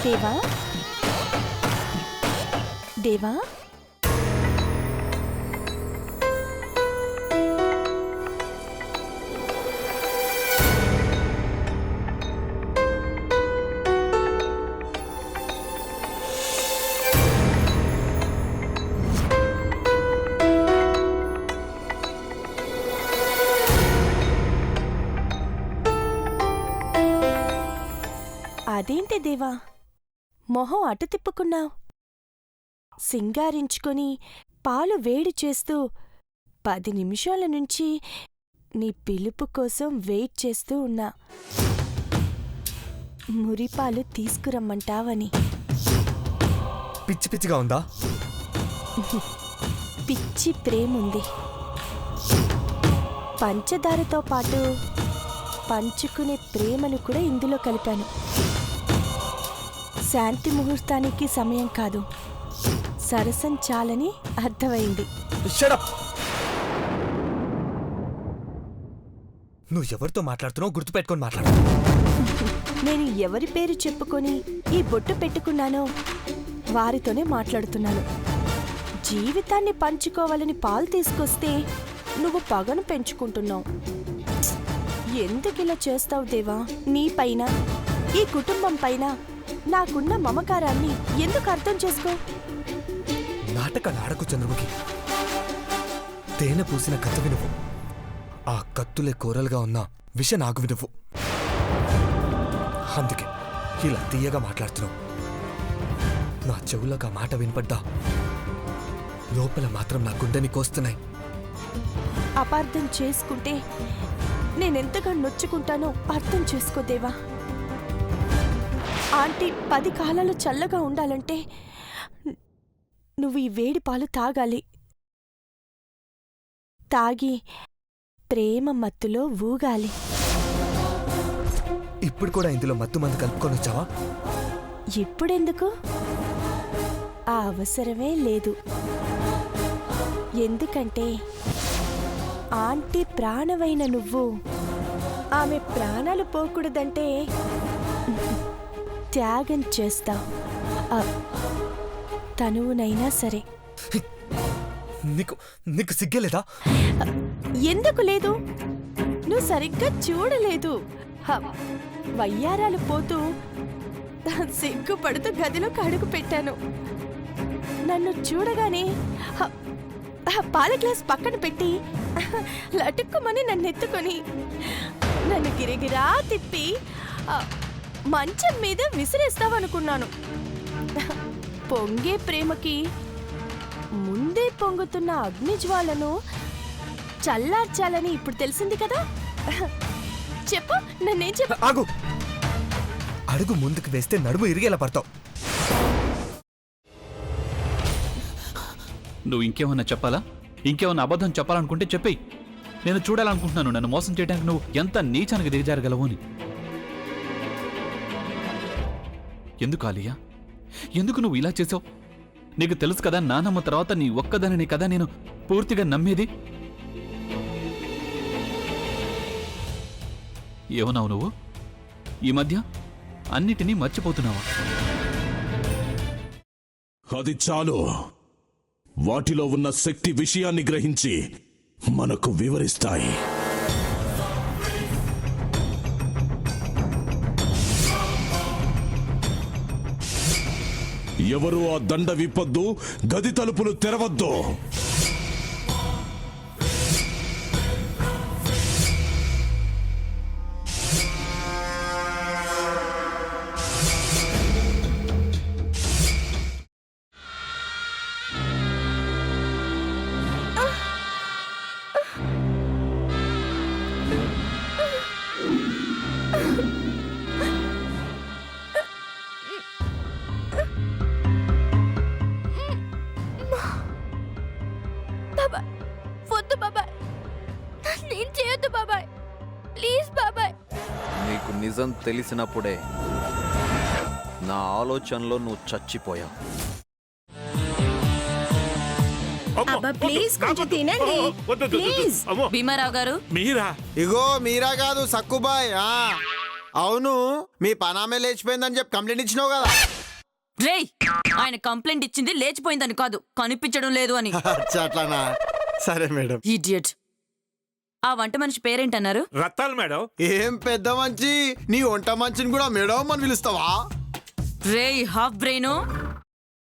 దేవా దేవా అదేంటి దేవా మొహం అటు తిప్పుకున్నావు? సింగారించుకొని పాలు వేడి చేస్తూ 10 నిమిషాల నుంచి నీ పిలుపు కోసం వెయిట్ చేస్తూ ఉన్నా, మురిపాలు తీసుకురమ్మంటావని. పిచ్చి పిచ్చిగా ఉందా? పిచ్చి ప్రేముంది. పంచదారతో పాటు పంచుకునే ప్రేమను కూడా ఇందులో కలిపాను. శాంతి ముహూర్తానికి సమయం కాదు, సరసం చాలని అర్థమైంది. నువ్వు ఎవరితో మాట్లాడుతున్నావు గుర్తుపెట్టుకొని మాట్లాడు. నేను ఎవరి పేరు చెప్పుకొని ఈ బొట్టు పెట్టుకున్నానో వారితోనే మాట్లాడుతున్నాను. జీవితాన్ని పంచుకోవాలని పాలు తీసుకొస్తే నువ్వు పగను పెంచుకుంటున్నావు. ఎందుకిలా చేస్తావు దేవా? నీపైన, ఈ కుటుంబం పైన నాకున్న మమకారాన్ని ఎందుకు అర్థం చేసుకో? నాటకాలు ఆడకు చంద్రముఖి. తేనె పూసిన కత్తివి నువ్వు. ఆ కత్తులే కూరలుగా ఉన్న విష నాగువి నువ్వు. అందుకే ఇలా తీయగా మాట్లాడుతున్నావు. నా చెవులకు ఆ మాట వినపడ్డా లోపల మాత్రం నా గుండెని కోస్తున్నాయి. అపార్థం చేసుకుంటే నేనెంతగా నొచ్చుకుంటానో అర్థం చేసుకో దేవా. ఆంటీ 10 కాలాలు చల్లగా ఉండాలంటే నువ్వు ఈ వేడి పాలు తాగాలి. తాగి ప్రేమ మత్తులో ఊగాలి. ఇప్పుడు కూడా ఇందులో మత్తు మందు కలుపుకొని వచ్చావా? ఇప్పుడెందుకు? ఆ అవసరమే లేదు. ఎందుకంటే ఆంటీ ప్రాణమైన నువ్వు ఆమె ప్రాణాలు పోకూడదంటే త్యాగం చేస్తావు. తనువునైనా సరే. నీకు సిగ్గేలేదా? ఎందుకు లేదు? నువ్వు సరిగ్గా చూడలేదు. వయ్యారాలు పోతూ సిగ్గుపడుతూ గదిలోకి అడుగు పెట్టాను. నన్ను చూడగానే పాల గ్లాస్ పక్కన పెట్టి లటుక్కుమని నన్నెత్తుకొని నన్ను గిరిగిరా తిప్పి మంచం మీద విసిరేస్తావనుకున్నాను. పొంగే ప్రేమకి ముందే పొంగుతున్న అగ్నిజ్వాలను చల్లార్చాలని ఇప్పుడు తెలిసింది కదా. చెప్పు, నన్నేం చెప్పు. ఆగు. అడుగు ముందుకు వేస్తే నడుము ఇరిగేలా పడతావు. నువ్వు ఇంకేమన్నా చెప్పాలా? ఇంకేమన్నా అబద్ధం చెప్పాలనుకుంటే చెప్పేయి. నేను చూడాలనుకుంటున్నాను నన్ను మోసం చేయడానికి నువ్వు ఎంత నీచానికి దిగజారగలవు అని. ఎందుకు ఆలియా, ఎందుకు నువ్వు ఇలా చేసావు? నీకు తెలుసు కదా నానమ్మ తర్వాత నీ ఒక్కదానిని కదా నేను పూర్తిగా నమ్మేది. ఏమన్నావు నువ్వు? ఈ మధ్య అన్నిటినీ మర్చిపోతున్నావా? అది చాలు. వాటిలో ఉన్న శక్తి విషయాన్ని గ్రహించి మనకు వివరిస్తాయి. ఎవరు ఆ దండ విప్పొద్దు, గది తలుపులు తెరవద్దు. నీకు నిజం తెలిసినప్పుడే నా ఆలోచనలో నువ్వు చచ్చిపోయావు. భీమారావు గారు, మీరా? ఇగో మీరా కాదు, సక్కుబాయ్. అవును, మీ పనామే లేచిపోయిందని చెప్పి కంప్లైంట్ ఇచ్చినావు కదా. రేయ్, ఆయన కంప్లైంట్ ఇచ్చింది లేచిపోయిందని కాదు, కనిపించడం లేదు అని. అట్లానా? సరే మేడం. ఇడియట్. ఆ వంట మనిషి పేరేంటన్నారు? రత్తాలు మేడం. ఏం పెద్ద మంచి, నీ వంట మంచిని కూడా మేడం అని పిలుస్తావా? రేయ్ హాఫ్ బ్రెయిన్,